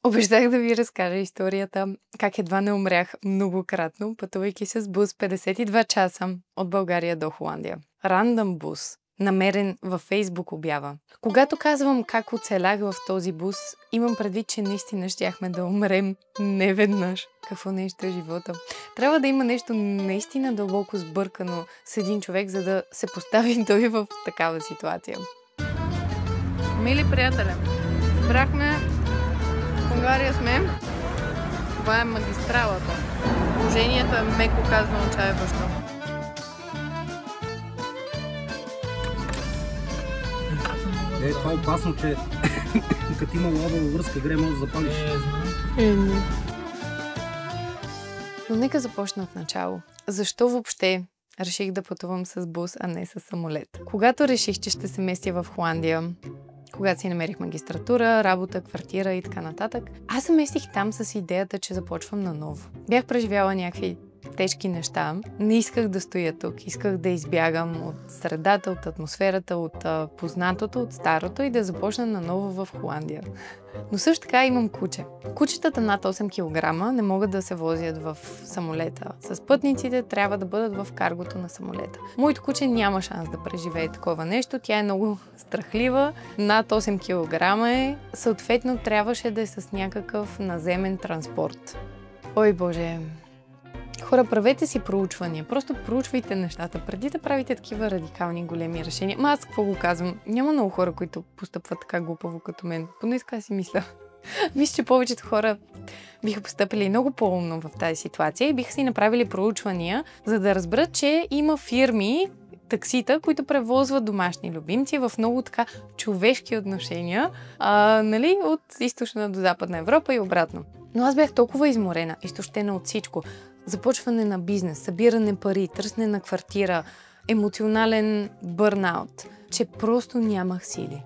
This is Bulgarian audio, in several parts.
Обещах да ви разкажа историята как едва не умрях многократно, пътувайки с бус 52 часа от България до Холандия. Рандъм бус, намерен във Фейсбук обява. Когато казвам как оцелях в този бус, имам предвид, че наистина щяхме да умрем неведнъж. Какво нещо е живота? Трябва да има нещо наистина дълбоко сбъркано с един човек, за да се постави той в такава ситуация. Мили приятели, избрахме в Унгария сме. Това е магистралата. Положението е меко казано отчайващо. Това е опасно, че като има лава връзка гре, може да запалиш. Но нека започна от начало. Защо въобще реших да пътувам с бус, а не с самолет? Когато реших, че ще се местя в Холандия, когато си намерих магистратура, работа, квартира и така нататък, аз се местих там с идеята, че започвам наново. Бях преживяла някакви тежки неща. Не исках да стоя тук. Исках да избягам от средата, от атмосферата, от познатото, от старото и да започна наново в Холандия. Но също така имам куче. Кучетата над 8 кг не могат да се возят в самолета. С пътниците трябва да бъдат в каргото на самолета. Моето куче няма шанс да преживее такова нещо. Тя е много страхлива. Над 8 кг е. Съответно трябваше да е с някакъв наземен транспорт. Ой, Боже! Хора, правете си проучвания. Просто проучвайте нещата, преди да правите такива радикални големи решения. Аз какво го казвам? Няма много хора, които постъпват така глупаво като мен. Поне така си мисля. Мисля, че повечето хора биха постъпили много по-умно в тази ситуация и биха си направили проучвания, за да разберат, че има фирми, таксита, които превозват домашни любимци в много така човешки отношения, нали, от източна до западна Европа и обратно. Но аз бях толкова изморена, изтощена от всичко. Започване на бизнес, събиране пари, търсене на квартира, емоционален бърнаут, че просто нямах сили.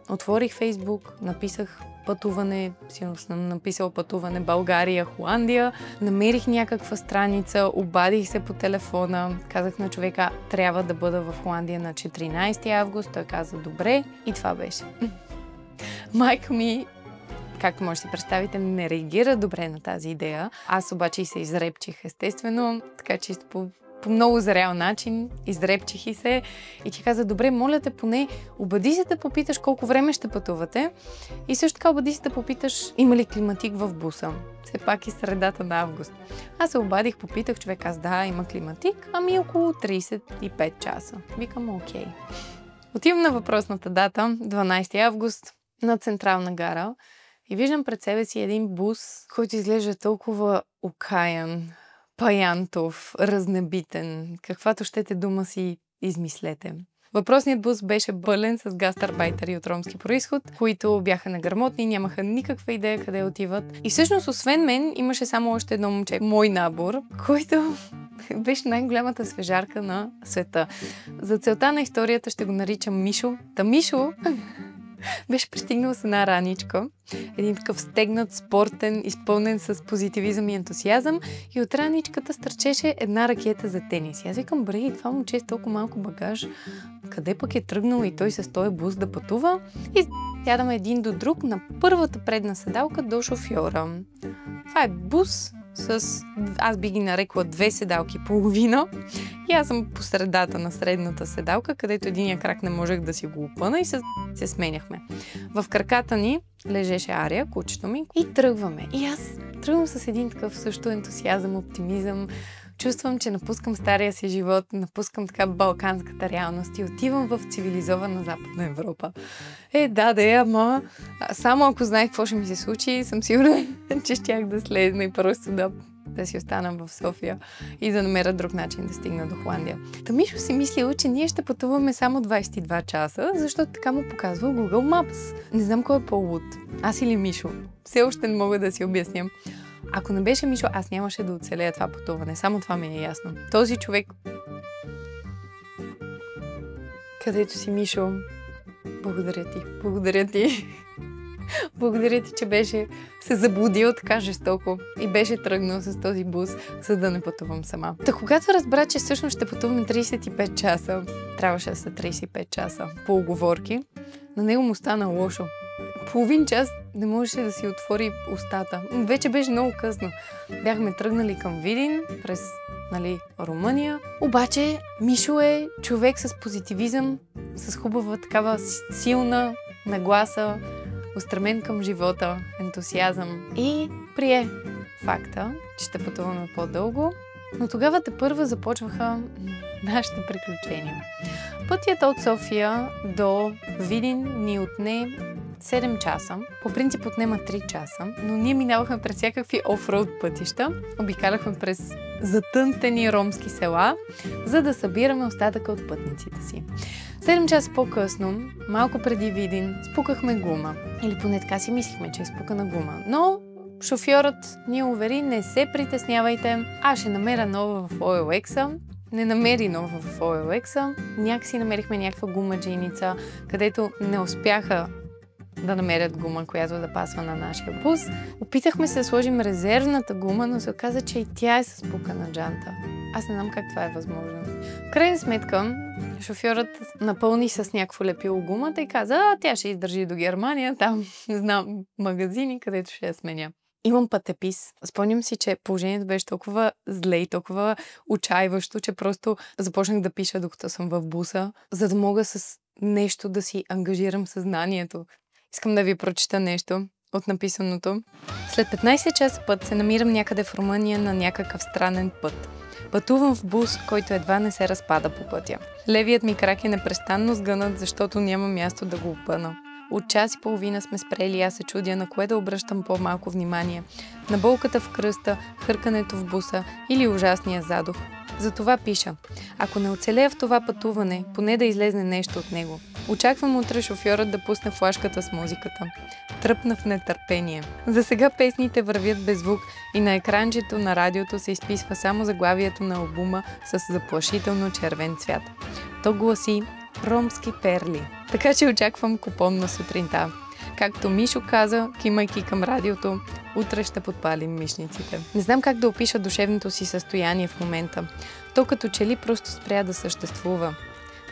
Отворих Фейсбук, написах пътуване, сигурно съм написала пътуване България, Холандия, намерих някаква страница, обадих се по телефона, казах на човека, трябва да бъда в Холандия на 14 август, той каза добре и това беше. Майка ми, както може да си представите, не реагира добре на тази идея. Аз обаче и се изрепчих естествено, така чисто по много зрял начин, изрепчих и се и ти каза, добре, моля те поне, обади се да попиташ колко време ще пътувате и също така обади се да попиташ има ли климатик в буса. Все пак и средата на август. Аз се обадих, попитах, човек аз да, има климатик, ами около 35 часа. Викам, окей. Отивам на въпросната дата, 12 август, на Централна гара и виждам пред себе си един бус, който изглежда толкова окаян, паянтов, разнебитен, каквато щете дума си измислете. Въпросният бус беше пълен с гастарбайтери от ромски происход, които бяха неграмотни, нямаха никаква идея къде отиват. И всъщност, освен мен, имаше само още едно момче, мой набор, който беше най-голямата свежарка на света. За целта на историята ще го наричам Мишо. Та Мишо беше пристигнал с една раничка, един такъв стегнат, спортен, изпълнен с позитивизъм и ентусиазъм и от раничката стърчеше една ракета за тенис. И аз викам, бре, това момче с толкова малко багаж, къде пък е тръгнал и той с този бус да пътува? И сядаме един до друг на първата предна седалка до шофьора. Това е бус с, аз би ги нарекла 2 седалки половина и аз съм по средата на средната седалка, където единия крак не можех да си го опъна и се сменяхме. В краката ни лежеше Ария, кучето ми, и тръгваме. И аз тръгвам с един такъв също ентусиазъм, оптимизъм. Чувствам, че напускам стария си живот, напускам така балканската реалност и отивам в цивилизована Западна Европа. Ама само ако знаех какво ще ми се случи, съм сигурна, че щях да слезна и просто да си останам в София и да намеря друг начин да стигна до Холандия. Та Мишо си мислил, че ние ще пътуваме само 22 часа, защото така му показва Google Maps. Не знам кой е по-луд. Аз или Мишо. Все още не мога да си обясням. Ако не беше Мишо, аз нямаше да оцелея това пътуване. Само това ми е ясно. Този човек... Където си, Мишо, благодаря ти. Благодаря ти. Благодаря ти, че беше се заблудил така жестоко и беше тръгнал с този бус, за да не пътувам сама. Та когато разбра, че всъщност ще пътуваме 35 часа, трябваше да са 35 часа по уговорки, на него му стана лошо. половин час не можеше да си отвори устата. Вече беше много късно. Бяхме тръгнали към Видин през Румъния. Обаче Мишо е човек с позитивизъм, с хубава такава силна нагласа, устремен към живота, ентусиазъм и прие факта, че ще пътуваме по-дълго. Но тогава тепърва започваха нашите приключения. Пътят от София до Видин ни отне 7 часа. По принцип отнема 3 часа, но ние минавахме през всякакви офроуд пътища, обикаляхме през затънтени ромски села, за да събираме остатъка от пътниците си. 7 часа по-късно, малко преди Видин, спукахме гума. Или поне така си мислихме, че е спукана гума. Но шофьорът ни увери, не се притеснявайте, аз ще намеря нова в OLX-а. Не намери нова в OLX-а. Някакси намерихме някаква гумаджийница, където не успяха да намерят гума, която да пасва на нашия бус. Опитахме се да сложим резервната гума, но се оказа, че и тя е с спукана джанта. Аз не знам как това е възможно. В крайна сметка, шофьорът напълни с някакво лепило гумата и каза, тя ще издържи до Германия, там, не знам, магазини, където ще я сменя. Имам пътепис. Спомням си, че положението беше толкова зле и толкова отчаиващо, че просто започнах да пиша, докато съм в буса, за да мога с нещо да си ангажирам съзнанието. Искам да ви прочита нещо от написаното. След 15 часа път се намирам някъде в Румъния на някакъв странен път. Пътувам в бус, който едва не се разпада по пътя. Левият ми крак е непрестанно сгънат, защото няма място да го опъна. От час и половина сме спрели и аз се чудя на кое да обръщам по-малко внимание. На болката в кръста, хъркането в буса или ужасния задух. Затова пиша. Ако не оцелея в това пътуване, поне да излезне нещо от него. Очаквам утре шофьорът да пусне флашката с музиката. Тръпна в нетърпение. За сега песните вървят без звук и на екранчето на радиото се изписва само заглавието на албума с заплашително червен цвят. То гласи "Ромски перли". Така че очаквам купон на сутринта. Както Мишо каза, кимайки към радиото, утре ще подпалим мишниците. Не знам как да опиша душевното си състояние в момента. То като че ли просто спря да съществува.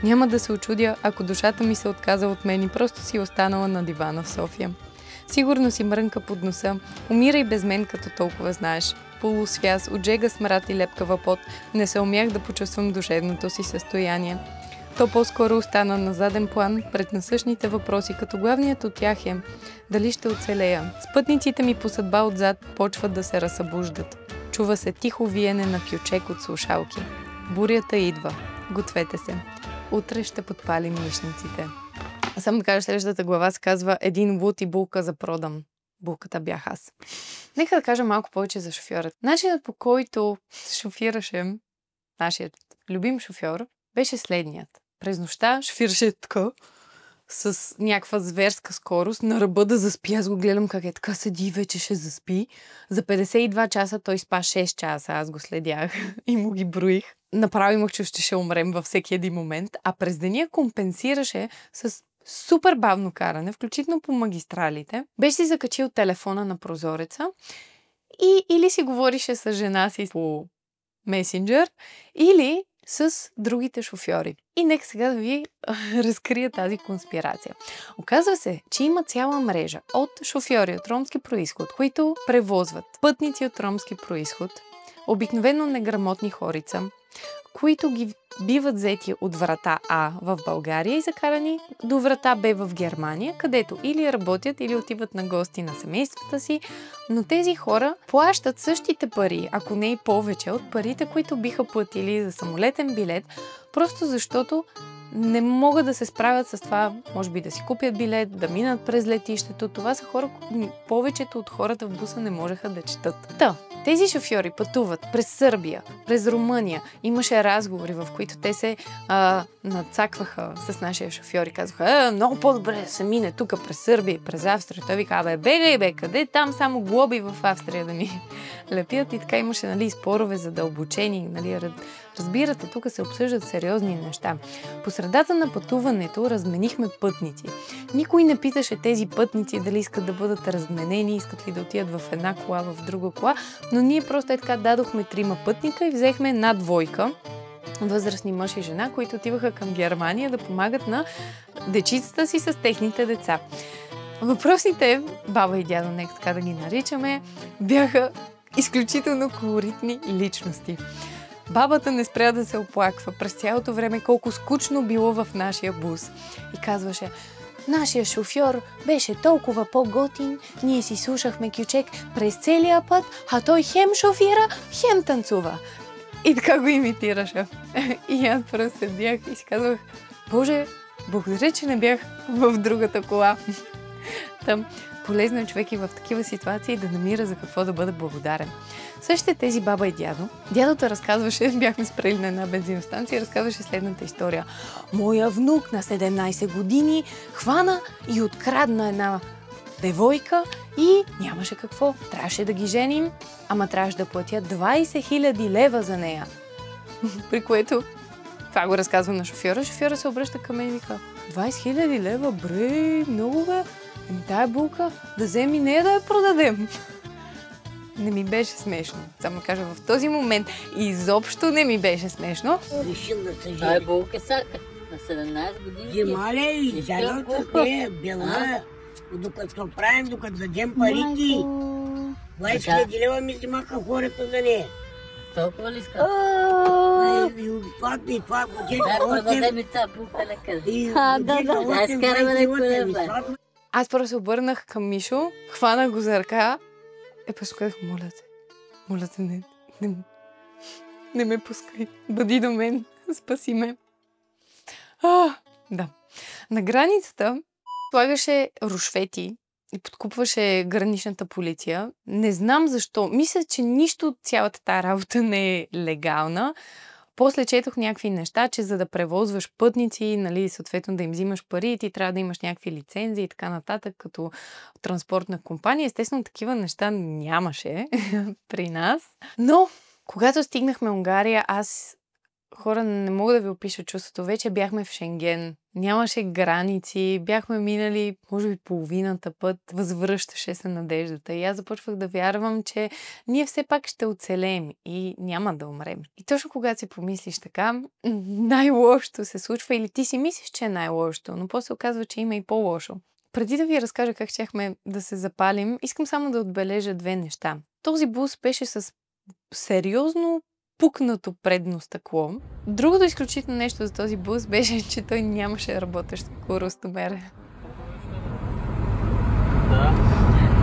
Няма да се очудя, ако душата ми се отказа от мен и просто си останала на дивана в София. Сигурно си мрънка под носа, умирай без мен, като толкова знаеш. Полусвяз, от жега смрад и лепкава пот, не се умях да почувствам душевното си състояние. То по-скоро остана на заден план пред насъщните въпроси, като главният от тях е дали ще оцелея. Спътниците ми по съдба отзад почват да се разсъбуждат. Чува се тихо виене на кючек от слушалки. Бурята идва. Гответе се. Утре ще подпалим мишниците. А само да кажа, следващата глава се казва "Един лут и булка за продам". Булката бях аз. Нека да кажа малко повече за шофьорът. Начинът, по който шофираше нашият любим шофьор, беше следният. През нощта шофираше така, с някаква зверска скорост, на ръба да заспи. Аз го гледам как е така, седи и вече ще заспи. За 52 часа той спа 6 часа, аз го следях и му ги броих. Направо имах чувство, че ще умрем във всеки един момент, а през деня компенсираше с супер бавно каране, включително по магистралите. Беше си закачил телефона на прозореца и или си говорише с жена си по месенджер, или с другите шофьори. И нека сега да ви разкрия тази конспирация. Оказва се, че има цяла мрежа от шофьори от ромски происход, които превозват пътници от ромски происход, обикновено неграмотни хорица, които ги биват взети от врата А в България и закарани до врата Б в Германия, където или работят, или отиват на гости на семействата си, но тези хора плащат същите пари, ако не и повече от парите, които биха платили за самолетен билет, просто защото не могат да се справят с това, може би да си купят билет, да минат през летището. Това са хора, повечето от хората в буса не можеха да четат. Тези шофьори пътуват през Сърбия, през Румъния. Имаше разговори, в които те се надцакваха с нашия шофьор и казаха, много по-добре да се мине тук през Сърбия, през Австрия. Той вика, бегай, къде там само глоби в Австрия да ми лепят. И така имаше спорове задълбочени. Разбирате, тук се обсъждат сериозни неща. По средата на пътуването разменихме пътници. Никой не питаше тези пътници дали искат да бъдат разменени, искат ли да отидат в една кола, в друга кола, но ние просто така дадохме 3 пътника и взехме една двойка, възрастни мъж и жена, които отиваха към Германия да помагат на дечицата си с техните деца. Въпросните баба и дядо, нека така да ги наричаме, бяха изключително колоритни личности. Бабата не спря да се оплаква през цялото време колко скучно било в нашия бус. И казваше: нашия шофьор беше толкова по-готин, ние си слушахме Кючек през целия път, а той хем шофира, хем танцува. И така го имитираше. И аз просто седях и си казвах: Боже, благодаря, че не бях в другата кола. Там полезно е човек и в такива ситуации да намира за какво да бъде благодарен. Същите тези баба и дядо. Дядото разказваше, бяхме спрели на една бензиностанция и разказваше следната история. Моя внук на 17 години хвана и открадна една девойка и нямаше какво. Трябваше да ги женим, ама трябваше да платя 20 000 лева за нея. При което това го разказва на шофьора. Шофьора се обръща към мен и вика: 20 000 лева, бре, много бе. Тая булка да вземи нея да я продадем. Не ми беше смешно. Само кажа, в този момент изобщо не ми беше смешно. Решил да се жени. Той булка сака на 17 години. Гемале и дядото те бела. Докато се оправим, докато дадем парите. 20 000 лева ми взимаха хората за нея. Толкова ли иска? И това година Да, 8. проведе ми тази булка лекар. И година 8. Аз просто се обърнах към Мишо, хванах го за ръка и просто казах: моля те, не ме пускай, бъди до мен, спаси ме. Да. На границата слагаше рушвети и подкупваше граничната полиция. Не знам защо. Мисля, че нищо от цялата тая работа не е легална. После четох някакви неща, че за да превозваш пътници, нали, съответно да им взимаш пари, ти трябва да имаш някакви лицензии и така нататък, като транспортна компания. Естествено, такива неща нямаше при нас. Но, когато стигнахме Унгария, хора, не мога да ви опиша чувството. Вече бяхме в Шенген. Нямаше граници. Бяхме минали, може би, половината път. Възвръщаше се надеждата. И аз започвах да вярвам, че ние все пак ще оцелеем и няма да умрем. И точно когато си помислиш така, най-лошото се случва, или ти си мислиш, че е най-лошото, но после оказва, че има и по-лошо. Преди да ви разкажа как щяхме да се запалим, искам само да отбележа две неща. Този бус беше с сериозно пукнато предно стъкло. Другото изключително нещо за този бус беше, че той нямаше работещ скоростомер. Да.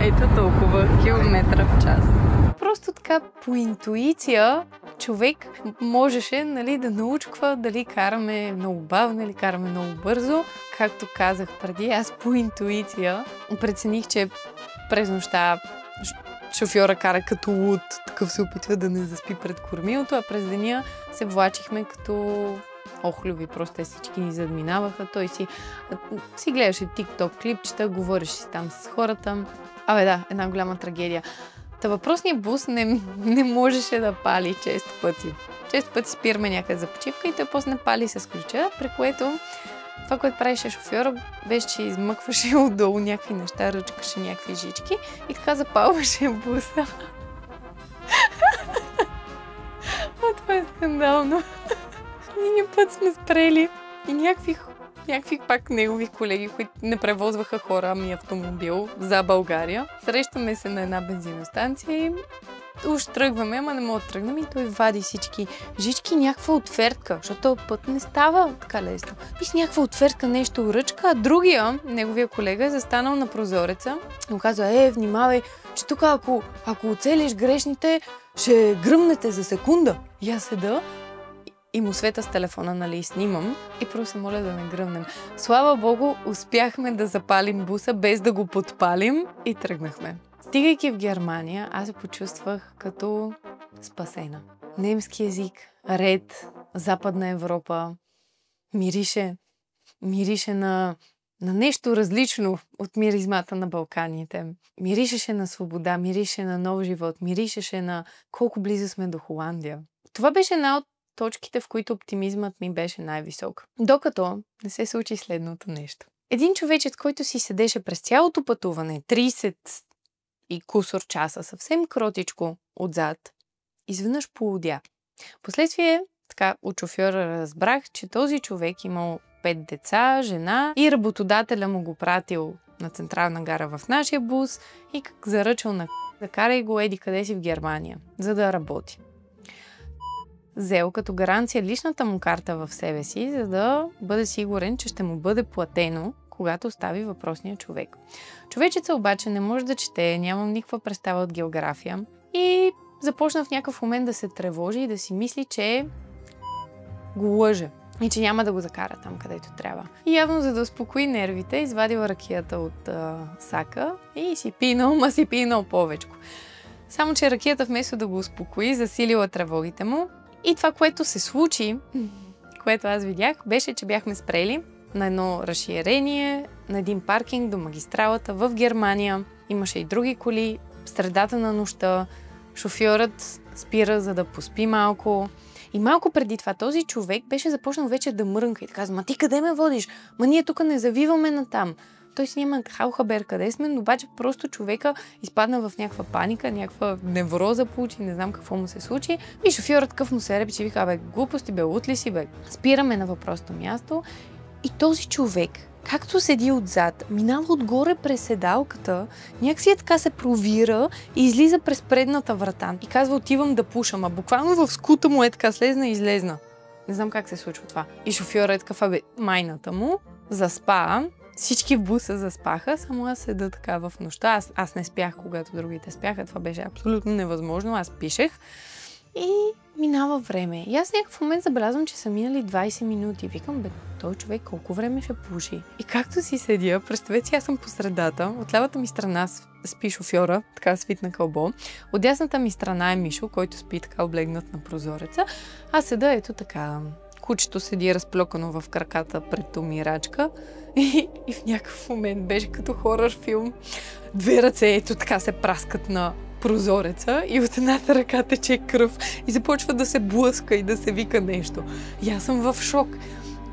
Ето толкова километра в час. Просто така по интуиция човек можеше, нали, да научва дали караме много бавно или караме много бързо. Както казах преди, аз по интуиция прецених, че през нощта шофьора кара като луд, такъв се опитва да не заспи пред кормилото, а през деня се влачихме като охлюви. Просто те всички ни задминаваха. Той си гледаше TikTok клипчета, говореше си там с хората. Да, една голяма трагедия. Та въпросният бус не можеше да пали често пъти. Често пъти спираме някъде за почивка и той после не пали с ключа, при което това, което правеше шофьора, беше, че измъкваше отдолу някакви неща, ръчкаше някакви жички и така запалваше буса. Това е скандално. Един път сме спрели и някакви пак негови колеги, които не превозваха хора, ами автомобил за България. Срещаме се на една бензиностанция и уж тръгваме, ама не мога да тръгнем и той вади всички жички, някаква отвертка, защото този път не става така лесно. И с някаква отвертка нещо ръчка, а другия, неговия колега, е застанал на прозореца и му казва: внимавай, че тук ако оцелиш грешните, ще гръмнете за секунда. И аз седа и му света с телефона, нали, снимам и просто се моля да не гръмнем. Слава Богу, успяхме да запалим буса без да го подпалим и тръгнахме. Стигайки в Германия, аз се почувствах като спасена. Немски език, ред, Западна Европа, мирише на нещо различно от миризмата на Балканите. Миришеше на свобода, мирише на нов живот, миришеше на колко близо сме до Холандия. Това беше една от точките, в които оптимизмът ми беше най-висок. Докато не се случи следното нещо. Един човечец, който си седеше през цялото пътуване, 30 и кусор часа, съвсем кротичко отзад, изведнъж полудя. Последствие, така от шофьора разбрах, че този човек имал 5 деца, жена и работодателя му го пратил на Централна гара в нашия бус и как заръчал на да карай го еди къде си в Германия, за да работи. Взел като гаранция личната му карта в себе си, за да бъде сигурен, че ще му бъде платено, когато остави въпросния човек. Човечеца обаче не може да чете, нямам никаква представа от география и започна в някакъв момент да се тревожи и да си мисли, че го лъже и че няма да го закара там, където трябва. И явно, за да успокои нервите, извадила ракията от сака и си пинал повечко. Само, че ракията вместо да го успокои, засилила тревогите му. И това, което се случи, което аз видях, беше, че бяхме спрели на едно разширение, на един паркинг до магистралата в Германия. Имаше и други коли. В средата на нощта шофьорът спира, за да поспи малко. И малко преди това този човек беше започнал вече да мрънка и да казва: ма ти къде ме водиш? Ма ние тук не завиваме натам. Той си няма халхабер къде сме, но обаче просто човека изпадна в някаква паника, някаква невроза получи, не знам какво му се случи. И шофьорът къв му се репичи и вика: бе, глупости, бе, лут ли си, бе? Спираме на въпросното място и този човек, както седи отзад, минава отгоре през седалката, някакси така се провира и излиза през предната врата и казва: отивам да пушам, а буквално в скута му е така слезна и излезна. Не знам как се случва това. И шофьорът е такъв: абе, майната му, заспа. Всички в буса заспаха, само аз седа така в нощта. Аз не спях, когато другите спяха. Това беше абсолютно невъзможно. Аз пишех и минава време. И аз някакъв момент забелязвам, че са минали 20 минути. Викам: бе, той човек колко време ще пуши? И както си седя, представете си, аз съм по средата. От лявата ми страна спи шофьора, така свит на кълбо. От дясната ми страна е Мишо, който спи така облегнат на прозореца. Аз седа ето така. Кучето седи разплюкано в краката пред умирачка и в някакъв момент беше като хорър филм. Две ръце ето така се праскат на прозореца и от едната ръка тече кръв и започва да се блъска и да се вика нещо. И аз съм в шок.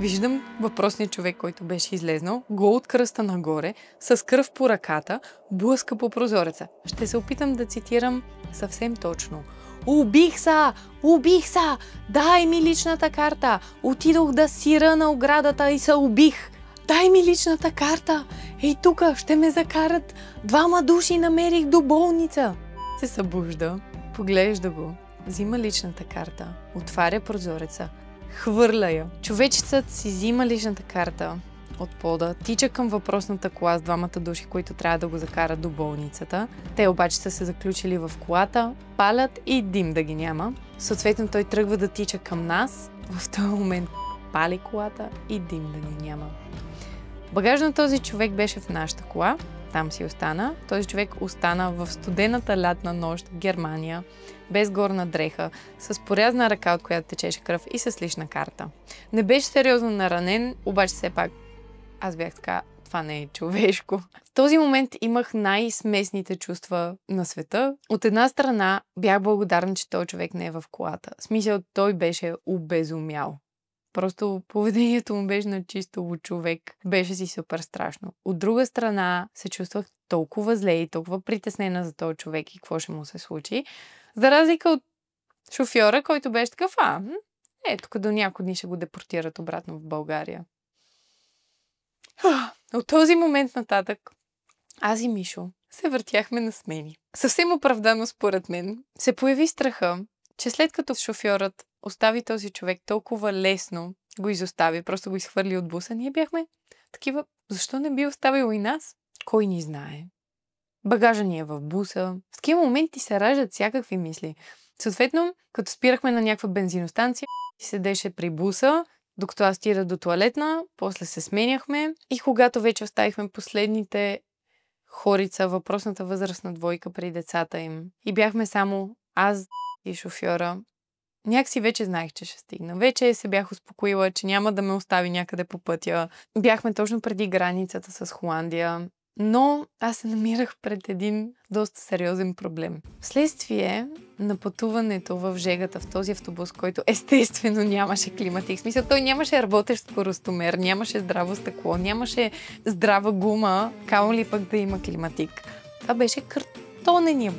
Виждам въпросния човек, който беше излезнал, гол от кръста нагоре, с кръв по ръката, блъска по прозореца. Ще се опитам да цитирам съвсем точно. Убих са! Убих са! Дай ми личната карта! Отидох да сира на оградата и се убих! Дай ми личната карта! Ей тука, ще ме закарат! 2 души намерих до болница! Се събужда, поглежда го, взима личната карта, отваря прозореца, хвърля я. Човечецът си взима личната карта от пода, тича към въпросната кола с 2 души, които трябва да го закарат до болницата. Те обаче са се заключили в колата, палят и дим да ги няма. Съответно той тръгва да тича към нас. В този момент пали колата и дим да ни няма. Багаж на този човек беше в нашата кола. Там си остана. Този човек остана в студената лятна нощ в Германия, без горна дреха, с порязана ръка, от която течеше кръв и с лична карта. Не беше сериозно наранен, обаче все пак аз бях така: това не е човешко. В този момент имах най-смесните чувства на света. От една страна бях благодарна, че този човек не е в колата. В смисъл, той беше обезумял. Просто поведението му беше на чисто човек. Беше си супер страшно. От друга страна се чувствах толкова зле и толкова притеснена за този човек и какво ще му се случи. За разлика от шофьора, който беше такъв: тук до няколко дни ще го депортират обратно в България. От този момент нататък аз и Мишо се въртяхме на смени. Съвсем оправдано според мен се появи страха, че след като шофьорът остави този човек толкова лесно, го изостави, просто го изхвърли от буса, ние бяхме такива: защо не би оставил и нас? Кой ни знае? Багажа ни е в буса. В такива моменти се раждат всякакви мисли. Съответно, като спирахме на някаква бензиностанция, седеше при буса, докато аз стира до тоалетна, после се сменяхме и когато вече оставихме последните хорица, въпросната възрастна двойка при децата им и бяхме само аз и шофьора, някакси вече знаех, че ще стигна. Вече се бях успокоила, че няма да ме остави някъде по пътя. Бяхме точно преди границата с Холандия, но аз се намирах пред един доста сериозен проблем. Вследствие на пътуването в жегата в този автобус, който естествено нямаше климатик, в смисъл той нямаше работещ скоростомер, нямаше здраво стъкло, нямаше здрава гума, камо ли пък да има климатик. Това беше картонения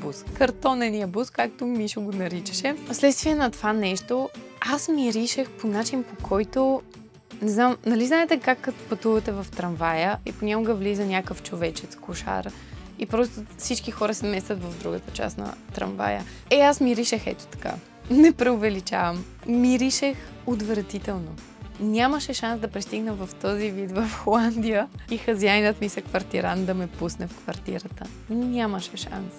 бус, както Мишо го наричаше. Вследствие на това нещо, аз миришех по начин, по който Не знам, нали знаете как като пътувате в трамвая и понякога влиза някакъв човечец, кошар и просто всички хора се местят в другата част на трамвая. Аз миришех ето така. Не преувеличавам. Миришех отвратително. Нямаше шанс да пристигна в този вид в Холандия и хазяинът ми се квартирант да ме пусне в квартирата. Нямаше шанс.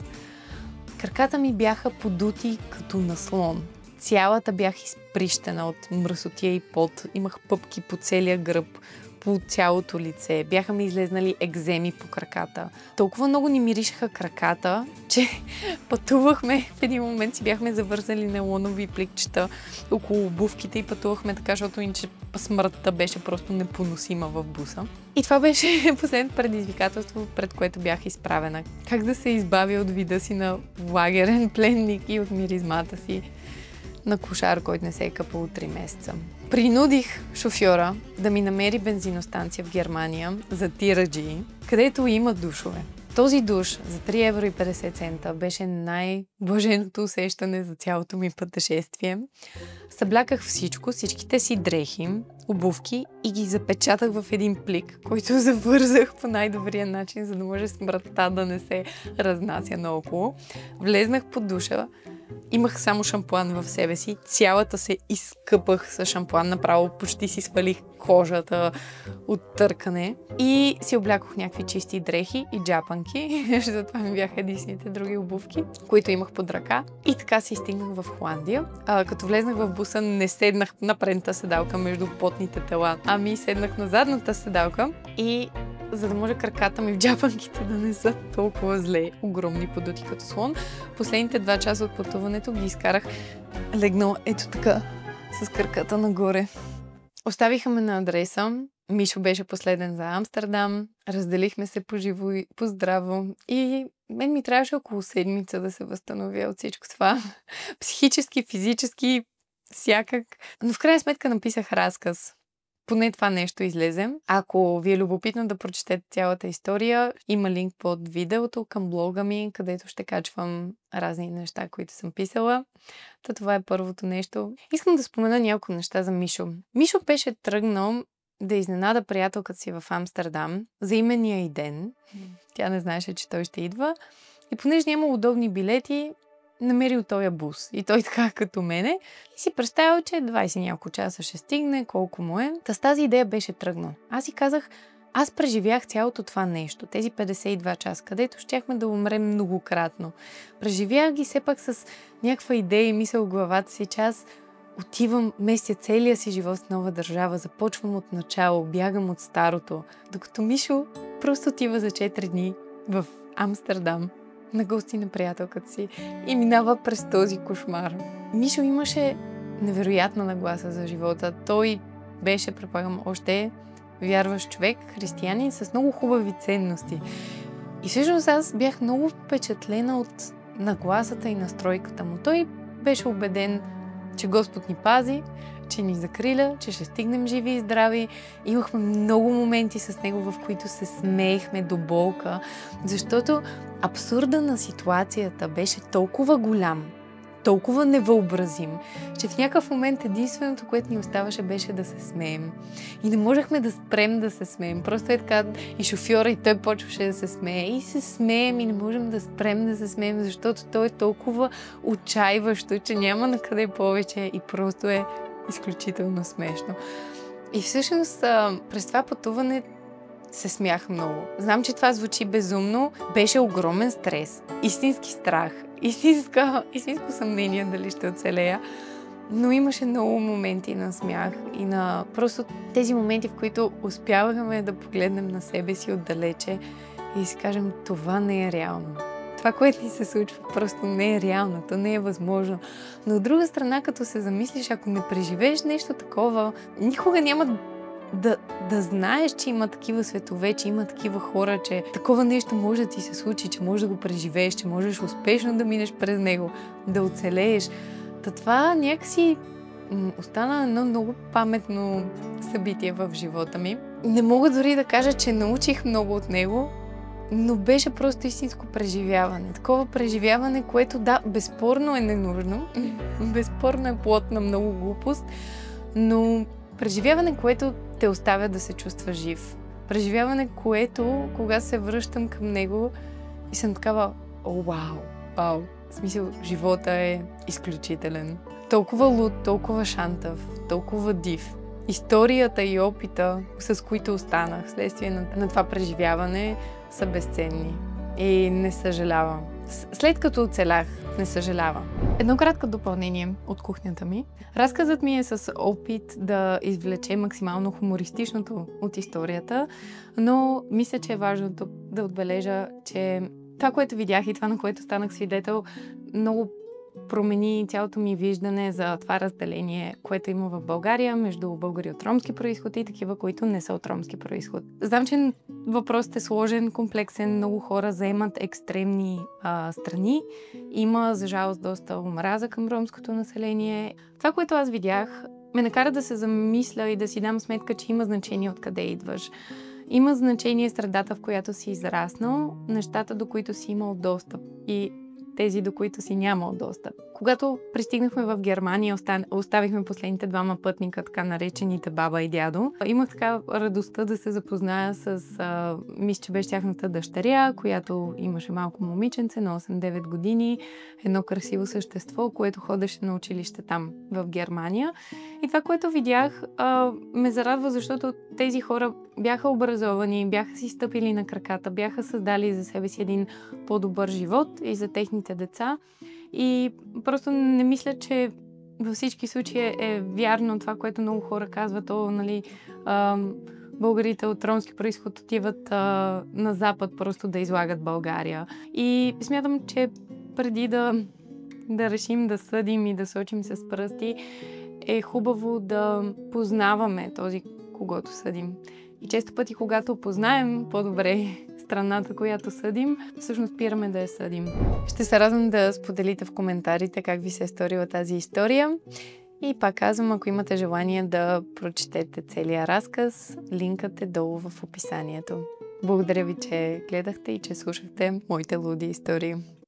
Краката ми бяха подути като на слон. Цялата бях изприщена от мръсотия и пот. Имах пъпки по целия гръб, по цялото лице. Бяха ми излезнали екземи по краката. Толкова много ни миришеха краката, че пътувахме. В един момент си бяхме завързали нейлонови пликчета около обувките и пътувахме така, защото иначе смъртта беше просто непоносима в буса. И това беше последното предизвикателство, пред което бях изправена. Как да се избавя от вида си на лагерен пленник и от миризмата си на кошар, който не се е къпал от 3 месеца. Принудих шофьора да ми намери бензиностанция в Германия за тираджи, където има душове. Този душ за 3,50 евро беше най-блаженото усещане за цялото ми пътешествие. Събляках всичките си дрехи, обувки и ги запечатах в един плик, който завързах по най-добрия начин, за да може смъртта да не се разнася наоколо. Влезнах под душа, имах само шампуан в себе си, цялата се изкъпах с шампуан, направо почти си свалих кожата от търкане и си облякох някакви чисти дрехи и джапанки, защото това ми бяха единствените други обувки, които имах под ръка. И така си стигнах в Холандия. Като влезнах в буса, не седнах на предната седалка между потните тела, ами седнах на задната седалка и за да може краката ми в джапанките да не са толкова зле, огромни подути като слон. Последните 2 часа от пътуването ги изкарах легнал ето така, с краката нагоре. Оставиха ме на адреса. Мишо беше последен за Амстердам. Разделихме се по живо и по здраво. И мен ми трябваше около седмица да се възстановя от всичко това. Психически, физически, всякак. Но в крайна сметка написах разказ. Поне това нещо излезе. Ако ви е любопитно да прочетете цялата история, има линк под видеото към блога ми, където ще качвам разни неща, които съм писала. Това е първото нещо. Искам да спомена няколко неща за Мишо. Мишо беше тръгнал да изненада приятелката си в Амстердам за имения й ден. Тя не знаеше, че той ще идва. И понеже няма удобни билети, намерил този бус. И той така като мене. И си представил, че 20 няколко часа ще стигне, колко му е. Та с тази идея беше тръгнал. Аз си казах, аз преживях цялото това нещо, тези 52 часа, където щяхме да умрем многократно. Преживях ги все пак с някаква идея и мисъл в главата си, че аз отивам, местя целия си живот в нова държава, започвам от начало, бягам от старото. Докато Мишо просто отива за 4 дни в Амстердам на гости на приятелката си и минава през този кошмар. Мишо имаше невероятна нагласа за живота. Той беше, предполагам, още вярващ човек, християнин с много хубави ценности. И всъщност аз бях много впечатлена от нагласата и настройката му. Той беше убеден, че Господ ни пази, че ни закриля, че ще стигнем живи и здрави. Имахме много моменти с него, в които се смеехме до болка, защото абсурда на ситуацията беше толкова голям, толкова невъобразим, че в някакъв момент единственото, което ни оставаше, беше да се смеем. И не можехме да спрем да се смеем. Просто е така и шофьора, и той почваше да се смее. И се смеем и не можем да спрем да се смеем, защото той е толкова отчаиващо, че няма на къде повече и просто е изключително смешно. И всъщност през това пътуване се смях много. Знам, че това звучи безумно. Беше огромен стрес, истински страх, истинско съмнение дали ще оцелея. Но имаше много моменти на смях и на просто тези моменти, в които успявахме да погледнем на себе си отдалече и си кажем, това не е реално. Това, което ни се случва, просто не е реално, то не е възможно. Но от друга страна, като се замислиш, ако не преживееш нещо такова, никога няма да знаеш, че има такива светове, че има такива хора, че такова нещо може да ти се случи, че можеш да го преживееш, че можеш успешно да минеш през него, да оцелееш. Това някакси остана едно много паметно събитие в живота ми. Не мога дори да кажа, че научих много от него, но беше просто истинско преживяване. Такова преживяване, което да, безспорно е ненужно, безспорно е плод на много глупост, но Преживяване, което те оставя да се чувства жив. Преживяване, което, когато се връщам към него и съм такава, вау. В смисъл, живота е изключителен. Толкова луд, толкова шантав, толкова див. Историята и опита, с които останах вследствие на това преживяване, са безценни. И не съжалявам. След като оцелях, не съжалявам. Едно кратко допълнение от кухнята ми. Разказът ми е с опит да извлече максимално хумористичното от историята, но мисля, че е важно тук да отбележа, че това, което видях и това, на което станах свидетел, много промени цялото ми виждане за това разделение, което има в България между българи от ромски произход и такива, които не са от ромски произход. Знам, че въпросът е сложен, комплексен, много хора заемат екстремни страни. Има, за жалост, доста омраза към ромското население. Това, което аз видях, ме накара да се замисля и да си дам сметка, че има значение откъде идваш. Има значение средата, в която си израснал, нещата, до които си имал достъп и тези, до които си нямал достъп. Когато пристигнахме в Германия, оставихме последните двама пътника, така наречените баба и дядо. Имах така радостта да се запозная с, мисля, че беше тяхната дъщеря, която имаше малко момиченце на 8-9 години, едно красиво същество, което ходеше на училище там в Германия. И това, което видях, ме зарадва, защото тези хора бяха образовани, бяха си стъпили на краката, бяха създали за себе си един по-добър живот и за техните деца. И просто не мисля, че във всички случаи е вярно това, което много хора казват, българите от ромски произход отиват на Запад просто да излагат България. И смятам, че преди да решим да съдим и да сочим с пръсти, е хубаво да познаваме този, когото съдим. И често пъти, когато познаем по-добре страната, която съдим, всъщност спираме да я съдим. Ще се радвам да споделите в коментарите как ви се е сторила тази история. И пак казвам, ако имате желание да прочетете целия разказ, линкът е долу в описанието. Благодаря ви, че гледахте и че слушахте моите луди истории.